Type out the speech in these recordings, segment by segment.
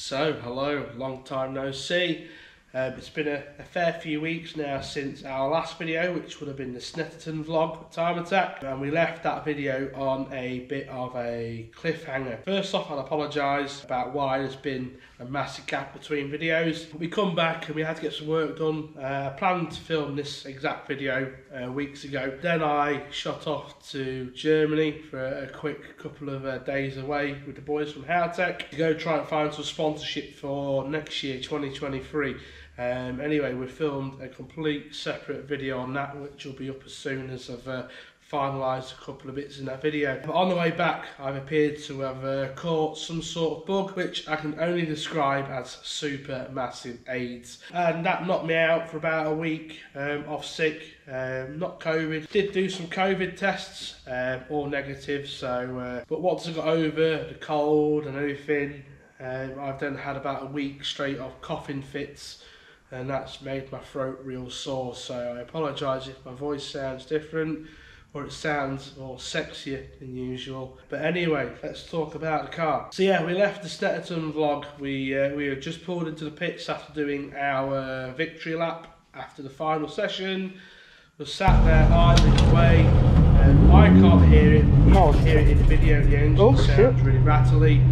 So, hello, long time no see. It's been a fair few weeks now since our last video, which would have been the Snetterton vlog, Time Attack, and we left that video on a bit of a cliffhanger. First off, I'll apologise about why there's been a massive gap between videos. We come back and we had to get some work done. I planned to film this exact video weeks ago. Then I shot off to Germany for a quick couple of days away with the boys from Howtech to go try and find some sponsorship for next year, 2023. Anyway, we filmed a complete separate video on that, which will be up as soon as I've finalised a couple of bits in that video. But on the way back, I've appeared to have caught some sort of bug, which I can only describe as super massive AIDS. And that knocked me out for about a week off sick, not COVID. Did do some COVID tests, all negative, so, but once I got over the cold and everything, I've then had about a week straight of coughing fits, and that's made my throat real sore, so I apologise if my voice sounds different or it sounds more sexier than usual. But anyway, let's talk about the car. So yeah, we left the Snetterton vlog. We had just pulled into the pits after doing our victory lap after the final session. We sat there idling away, and I can't hear it. You can hear it in the video, the engine sounds really rattly.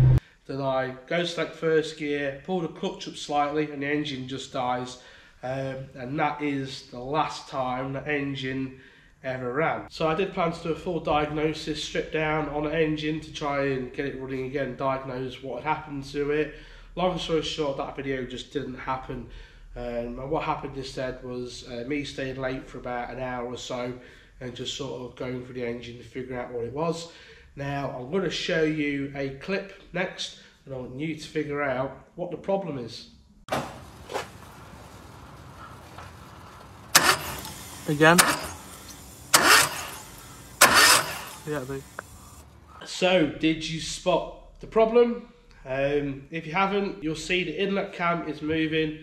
Then I go to select first gear, pull the clutch up slightly, and the engine just dies. And that is the last time the engine ever ran. So I did plan to do a full diagnosis, strip down on the engine to try and get it running again, diagnose what had happened to it. Long story short, that video just didn't happen. And what happened instead was me staying late for about an hour or so and just sort of going through the engine to figure out what it was. Now, I'm going to show you a clip next, and I want you to figure out what the problem is. Again? Yeah, so, did you spot the problem? If you haven't, you'll see the inlet cam is moving,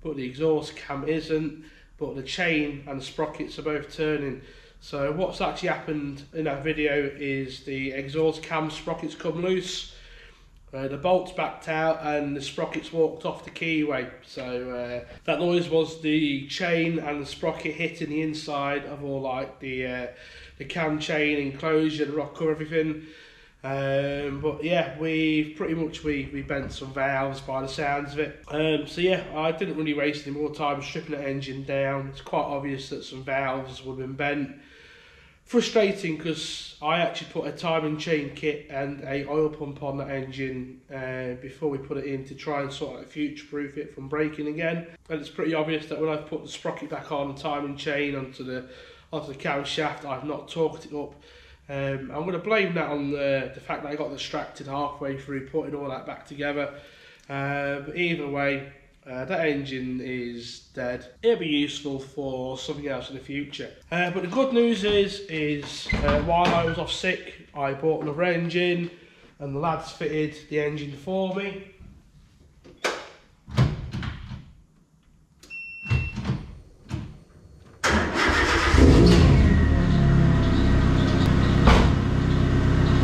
but the exhaust cam isn't, but the chain and the sprockets are both turning. So what's actually happened in that video is the exhaust cam sprockets come loose, the bolts backed out, and the sprockets walked off the keyway. So that noise was the chain and the sprocket hitting the inside of all like the cam chain enclosure, the rocker, everything. But yeah, we bent some valves by the sounds of it. So yeah, I didn't really waste any more time stripping the engine down. It's quite obvious that some valves would have been bent. Frustrating, because I actually put a timing chain kit and a oil pump on the engine before we put it in to try and sort of future-proof it from breaking again. And it's pretty obvious that when I've put the sprocket back on, timing chain onto the camshaft, I've not torqued it up. I'm going to blame that on the fact that I got distracted halfway through putting all that back together. But either way, that engine is dead. It'll be useful for something else in the future. But the good news is while I was off sick, I bought another engine, and the lads fitted the engine for me.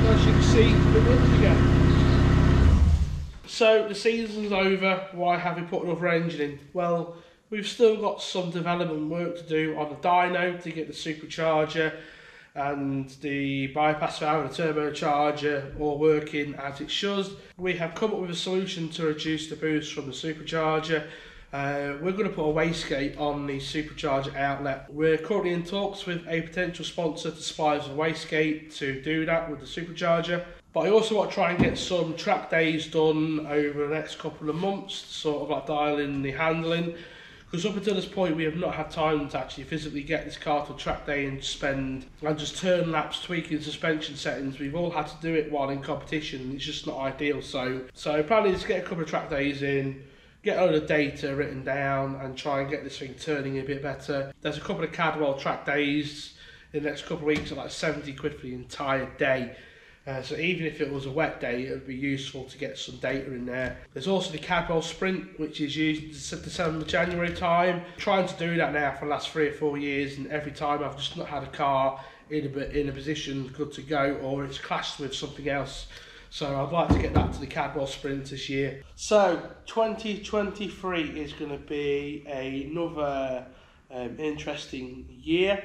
As you can see, it runs again. So the season's over. Why have we put another engine in? Well, we've still got some development work to do on the dyno to get the supercharger and the bypass valve and the turbocharger all working as it should. We have come up with a solution to reduce the boost from the supercharger. We're going to put a wastegate on the supercharger outlet. We're currently in talks with a potential sponsor to supply us a wastegate to do that with the supercharger. But I also want to try and get some track days done over the next couple of months, to sort of like dial in the handling. Because up until this point, we have not had time to actually physically get this car to a track day and just turn laps, tweaking suspension settings. We've all had to do it while in competition, and it's just not ideal. So planning is to get a couple of track days in, get all the data written down, and try and get this thing turning a bit better. There's a couple of Cadwell track days in the next couple of weeks at like 70 quid for the entire day. So even if it was a wet day, it would be useful to get some data in there. There's also the Cadwell Sprint, which is used in December, January time. I'm trying to do that now for the last 3 or 4 years, and every time I've just not had a car in a position good to go, or it's clashed with something else. So I'd like to get that to the Cadwell Sprint this year. So 2023 is going to be another interesting year.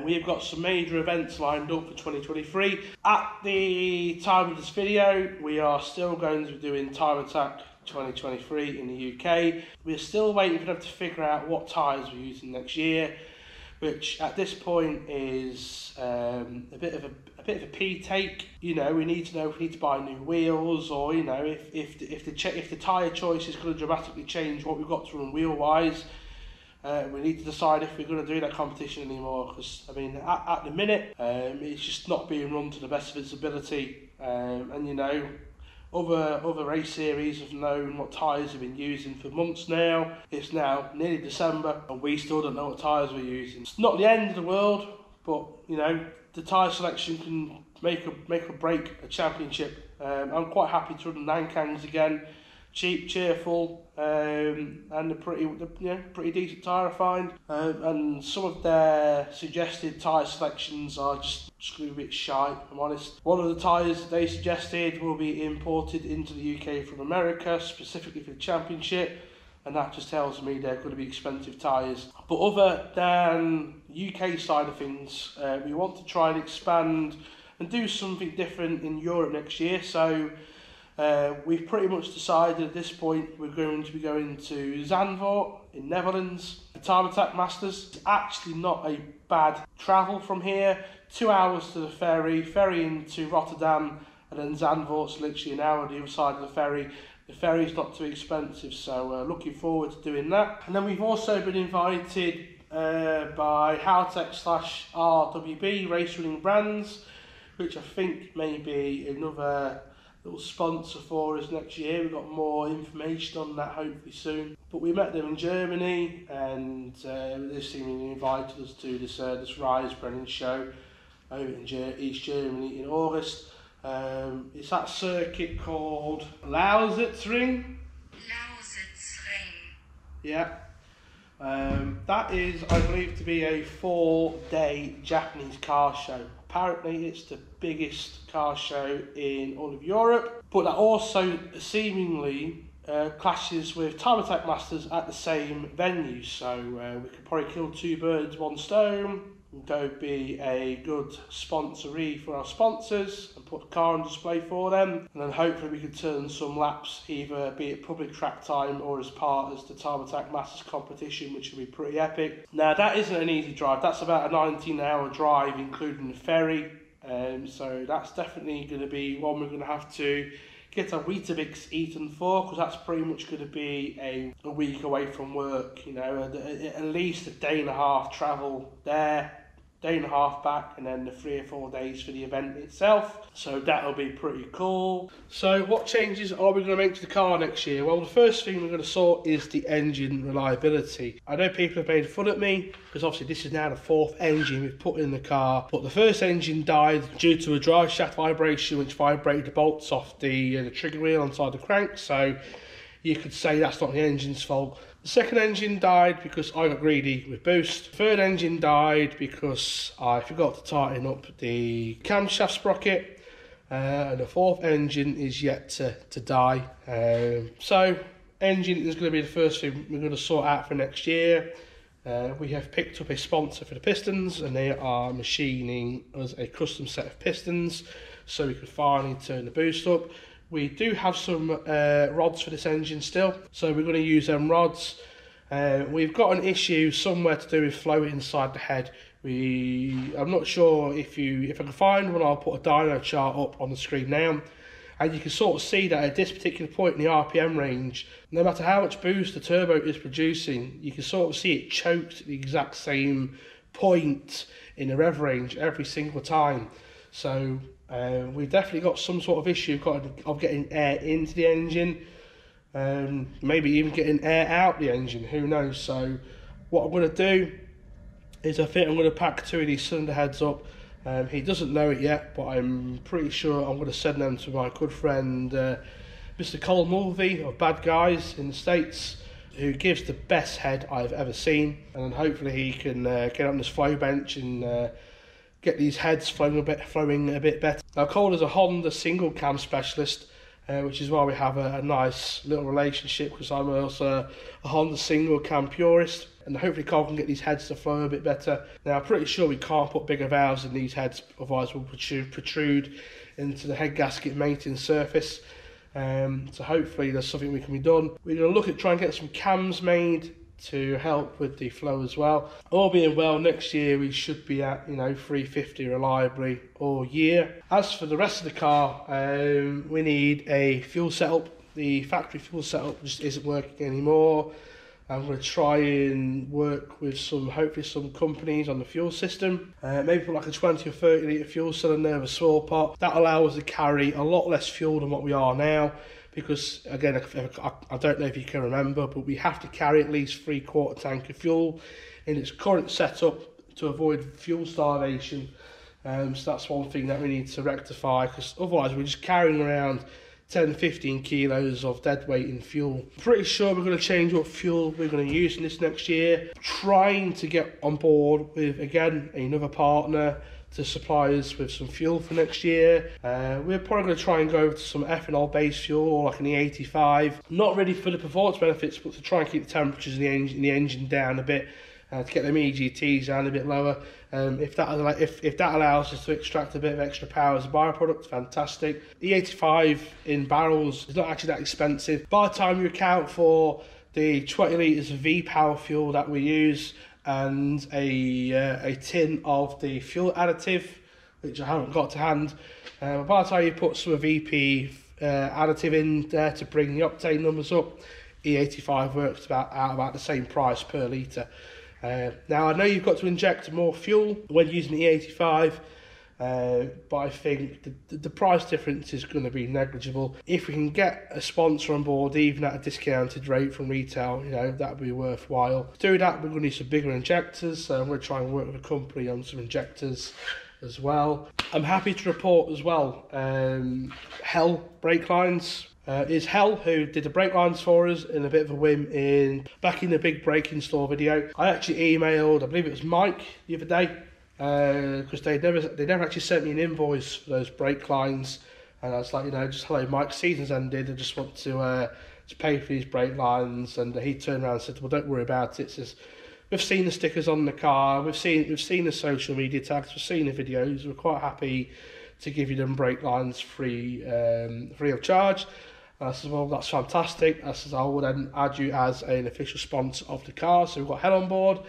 We've got some major events lined up for 2023. At the time of this video, we are still going to be doing Time Attack 2023 in the UK. We're still waiting for them to figure out what tyres we're using next year, which at this point is a bit of a P-take. You know, we need to know if we need to buy new wheels, or you know, if the tyre choice is going to dramatically change what we've got to run wheel-wise. We need to decide if we're going to do that competition anymore, because I mean, at the minute, it's just not being run to the best of its ability, and you know, other race series have known what tyres have been using for months now. It's now nearly December and we still don't know what tyres we're using. It's not the end of the world, but you know, the tyre selection can make or break a championship. I'm quite happy to run Nankangs again. Cheap, cheerful, and a pretty decent tyre I find. And some of their suggested tyre selections are just a bit shite, if I'm honest. One of the tyres they suggested will be imported into the UK from America, specifically for the championship, and that just tells me they're going to be expensive tyres. But other than the UK side of things, we want to try and expand and do something different in Europe next year. So we've pretty much decided at this point we're going to be going to Zandvoort in Netherlands, the Time Attack Masters. It's actually not a bad travel from here. 2 hours to the ferry into Rotterdam, and then Zandvoort's literally an hour on the other side of the ferry. The ferry's not too expensive, so looking forward to doing that. And then we've also been invited by Howtech/RWB Race Running Brands, which I think may be another little sponsor for us next year. We've got more information on that hopefully soon. But we met them in Germany, and they seemingly invited us to this Reisbrennen show over in East Germany in August. It's that circuit called Lausitzring. Yeah. That is, I believe, to be a 4-day Japanese car show. Apparently it's the biggest car show in all of Europe, but that also seemingly clashes with Time Attack Masters at the same venue, so we could probably kill two birds, one stone, and go be a good sponsoree for our sponsors and put a car on display for them, and then hopefully we could turn some laps, either be it public track time or as part of the Time Attack Masters competition, which would be pretty epic. Now that isn't an easy drive, that's about a 19-hour drive including the ferry, so that's definitely going to be one we're going to have to get our Weetabix eaten for, because that's pretty much going to be a week away from work, you know, at least a day and a half travel there, day and a half back, and then the 3 or 4 days for the event itself. So that'll be pretty cool. So what changes are we going to make to the car next year? Well, the first thing we're going to sort is the engine reliability. I know people have made fun at me, because obviously this is now the 4th engine we've put in the car, but the first engine died due to a drive shaft vibration which vibrated the bolts off the trigger wheel inside the crank, so you could say that's not the engine's fault. The second engine died because I got greedy with boost. The third engine died because I forgot to tighten up the camshaft sprocket. And the fourth engine is yet to die. So engine is going to be the first thing we're going to sort out for next year. We have picked up a sponsor for the pistons, and they are machining us a custom set of pistons so we can finally turn the boost up. We do have some rods for this engine still, so we're going to use them rods. We've got an issue somewhere to do with flow inside the head. I'm not sure if I can find one, I'll put a dyno chart up on the screen now, and you can sort of see that at this particular point in the RPM range, no matter how much boost the turbo is producing, you can sort of see it choked at the exact same point in the rev range every single time. So we've definitely got some sort of issue of getting air into the engine, maybe even getting air out the engine, who knows. So what I'm going to do is I think I'm going to pack 2 of these cylinder heads up. He doesn't know it yet, but I'm pretty sure I'm going to send them to my good friend Mr. Cole Mulvey of Bad Guys in the States, who gives the best head I've ever seen, and then hopefully he can get on this flow bench and get these heads flowing a bit better. Now Cole is a Honda single cam specialist, which is why we have a nice little relationship, because I'm also a Honda single cam purist, and hopefully Cole can get these heads to flow a bit better. Now I'm pretty sure we can't put bigger valves in these heads, otherwise we'll protrude into the head gasket mating surface. So hopefully there's something we can be done. We're going to look at trying to get some cams made to help with the flow as well. All being well, next year we should be at 350 reliably all year. As for the rest of the car, we need a fuel setup. The factory fuel setup just isn't working anymore. I'm going to try and work with hopefully some companies on the fuel system. Maybe put like a 20 or 30 litre fuel cylinder with a swirl pot. That allows us to carry a lot less fuel than what we are now. Because again, I don't know if you can remember, but we have to carry at least 3/4 tank of fuel in its current setup to avoid fuel starvation. So that's one thing that we need to rectify, because otherwise we're just carrying around 10-15 kilos of dead weight in fuel. Pretty sure we're going to change what fuel we're going to use in this next year. Trying to get on board with, again, another partner to supply us with some fuel for next year. We're probably going to try and go to some ethanol based fuel, or like an E85. Not really for the performance benefits, but to try and keep the temperatures in the engine down a bit, to get them EGTs down a bit lower. If that allows us to extract a bit of extra power as a byproduct, fantastic. E85 in barrels is not actually that expensive. By the time you account for the 20 litres of V-Power fuel that we use, and a tin of the fuel additive, which I haven't got to hand, by the time you put some VP additive in there to bring the octane numbers up, E85 works out about the same price per litre. Now I know you've got to inject more fuel when using the E85, but I think the price difference is going to be negligible. If we can get a sponsor on board, even at a discounted rate from retail, that would be worthwhile. To do that, we're going to need some bigger injectors, so I'm going to try and work with a company on some injectors as well. I'm happy to report as well, Hell brake lines. Is Hell, who did the brake lines for us in a bit of a whim back in the big brake install video. I actually emailed, I believe it was Mike the other day, because they never actually sent me an invoice for those brake lines, and I was like, just hello Mike, season's ended, I just want to pay for these brake lines. And he turned around and said, well, don't worry about it. Says, we've seen the stickers on the car, we've seen the social media tags, we've seen the videos, we're quite happy to give you them brake lines free of charge. And I said, well, that's fantastic. I said, I will then add you as an official sponsor of the car. So we've got Hell on board.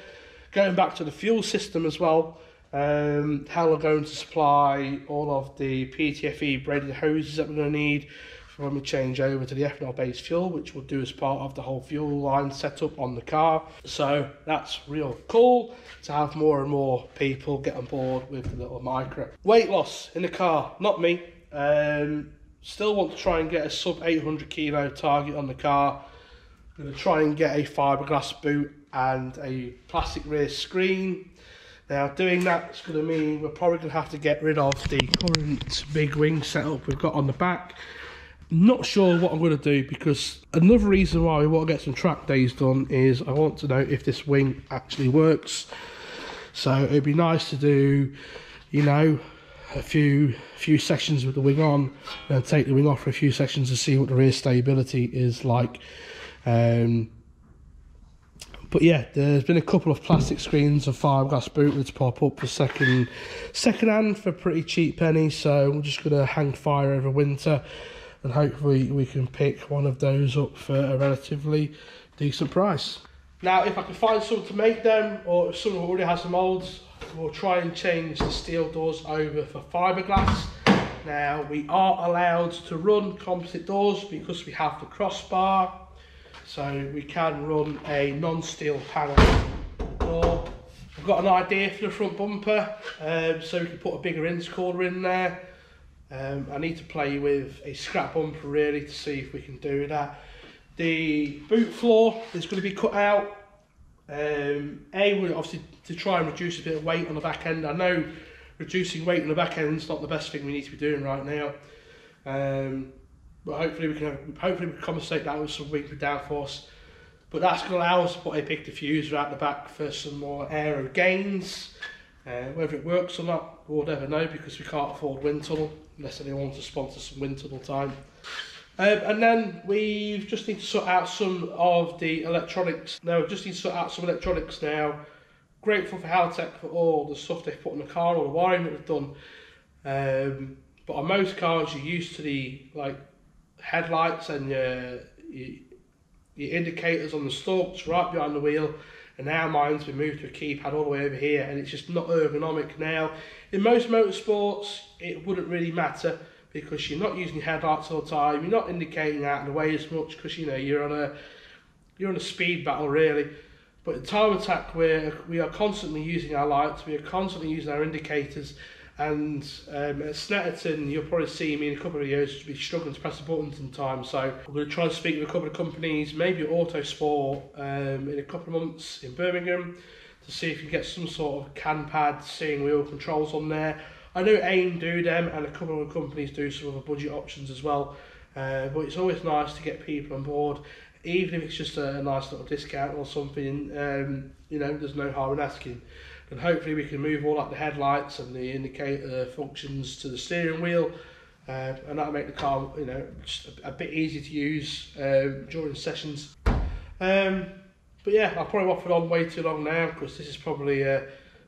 Going back to the fuel system as well, Hell are going to supply all of the PTFE braided hoses that we're going to need for when we change over to the ethanol based fuel, which we'll do as part of the whole fuel line setup on the car. So that's real cool to have more and more people get on board with the little Micra. Weight loss in the car, not me. Still want to try and get a sub 800 kilo target on the car. I'm going to try and get a fiberglass boot and a plastic rear screen. Now doing that's going to mean we're probably going to have to get rid of the current big wing setup we've got on the back. Not sure what I'm going to do, because another reason why we want to get some track days done is I want to know if this wing actually works. So it'd be nice to do, a few sessions with the wing on, and take the wing off for a few sessions to see what the rear stability is like. But yeah, there's been a couple of plastic screens of fiberglass bootlets pop up for second hand for pretty cheap pennies, so we're just going to hang fire over winter, and hopefully we can pick one of those up for a relatively decent price. Now if I can find someone to make them, or if someone already has the moulds, we'll try and change the steel doors over for fiberglass. Now we are allowed to run composite doors because we have the crossbar, so we can run a non-steel panel door. I've got an idea for the front bumper, so we can put a bigger intercooler in there. I need to play with a scrap bumper really to see if we can do that. The boot floor is going to be cut out. Obviously to try and reduce a bit of weight on the back end. I know reducing weight on the back end is not the best thing we need to be doing right now, but hopefully we can compensate that with some weekly downforce. But that's going to allow us to put a big diffuser out the back for some more aero gains. Whether it works or not, we'll never know because we can't afford wind tunnel unless anyone wants to sponsor some wind tunnel time. And then we just need to sort out some of the electronics. Now, Grateful for Haltech for all the stuff they've put on the car, all the wiring that they've done. But on most cars, you're used to the headlights and your indicators on the stalks right behind the wheel. And now mine's been moved to a keypad all the way over here, and it's just not ergonomic now. In most motorsports, it wouldn't really matter because you're not using your headlights all the time. You're not indicating out of the way as much because you're on a speed battle really. But in time attack, we are constantly using our lights, we are constantly using our indicators, and at Snetterton, you'll probably see me in a couple of videos to be struggling to press the buttons in time. So I'm going to try and speak with a couple of companies, maybe Autosport in a couple of months in Birmingham, to see if you can get some sort of CAN pad steering wheel controls on there. I know AIM do them, and a couple of companies do some other budget options as well. But it's always nice to get people on board, even if it's just a nice little discount or something. There's no harm in asking. And hopefully we can move all the headlights and the indicator functions to the steering wheel, and that'll make the car, just a bit easier to use during sessions. But yeah, I've probably waffled on way too long now because this is probably a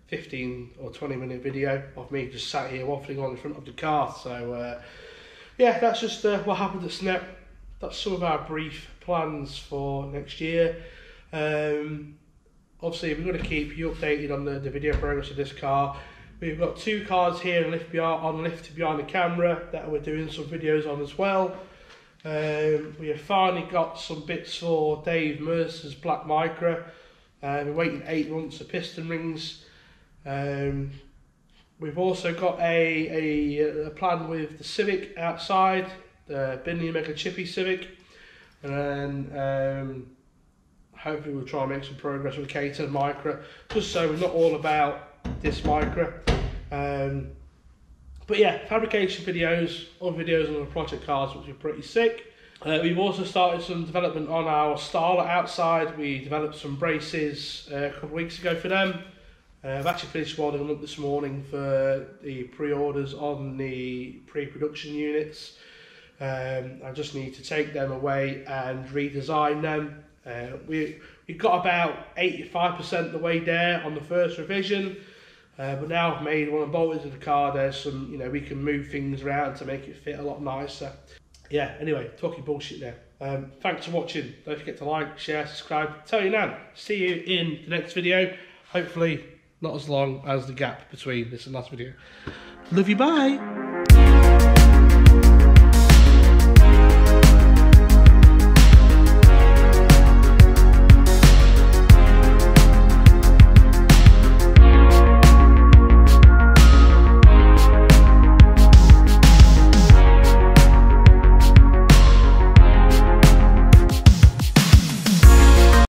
15 or 20 minute video of me just sat here waffling on in front of the car. So yeah, that's just what happened at Snet. That's some of our brief plans for next year. Obviously, we're going to keep you updated on the video progress of this car. We've got 2 cars here on lift behind the camera that we're doing some videos on as well. We have finally got some bits for Dave Mercer's black Micra. We're waiting 8 months for piston rings. We've also got a plan with the Civic outside, the Binley Mega Chippy Civic, and then hopefully we'll try and make some progress with K11 Micra, just so we're not all about this Micra. But yeah, fabrication videos, other videos on the project cars, which are pretty sick. We've also started some development on our Starlet outside. We developed some braces a couple of weeks ago for them. I've actually finished welding them up this morning for the pre-orders on the pre-production units. I just need to take them away and redesign them. We got about 85% of the way there on the first revision, but now I've made one of the bolts of the car. There's some, we can move things around to make it fit a lot nicer. Yeah, anyway, talking bullshit now. Thanks for watching. Don't forget to like, share, subscribe. Tell your nan. See you in the next video. Hopefully not as long as the gap between this and last video. Love you, bye.